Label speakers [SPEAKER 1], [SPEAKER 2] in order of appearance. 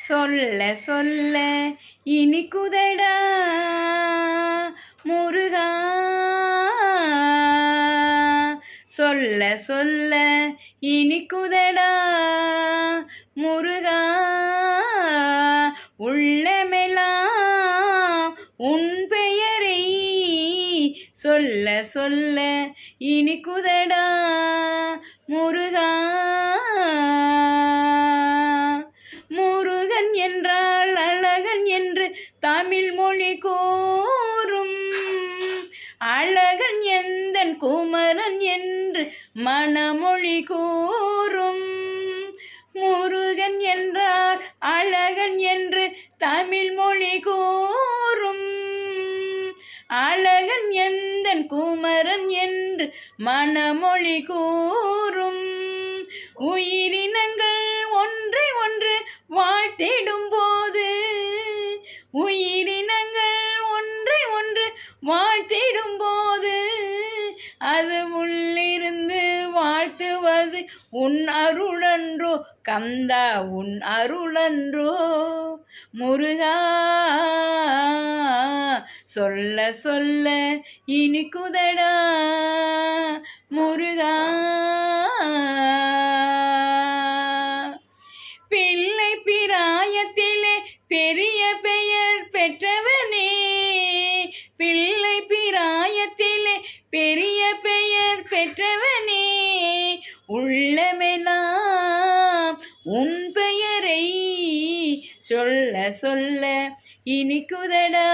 [SPEAKER 1] சொல்ல சொல்ல இனிக்குதடா முருகா, சொல்ல சொல்ல இனிக்குதடா முருகா, உள்ளமெல்லாம் உன் பெயரை சொல்ல சொல்ல இனிக்குதடா முருகா. முருகன் என்றால் அழகன் என்று தமிழ் மொழி கூறும், அழகன் எந்தன் குமரன் என்று மணமொழி கூறும். முருகன் என்றால் அழகன் என்று தமிழ் மொழி கூறும், அழகன் எந்தன் குமரன் என்று மணமொழி கூறும். உயிரினங்கள் ஒன்றை ஒன்று வாழ்த்திடும் போது, உயிரினங்கள் ஒன்றை ஒன்று வாழ்த்திடும் போது, அது உள்ளிருந்து வாழ்த்துவது உன் அருளன்றோ கந்தா, உன் அருளன்றோ முருகா. சொல்ல சொல்ல இனிக்குதடா முருகா. பிள்ளை பிராயத்திலே பெரிய பெயர் பெற்றவனே, பிள்ளை பிராயத்திலே பெரிய பெயர் பெற்றவனே, உள்ளமெல்லாம் உன் பெயரை சொல்ல சொல்ல இனிக்குதடா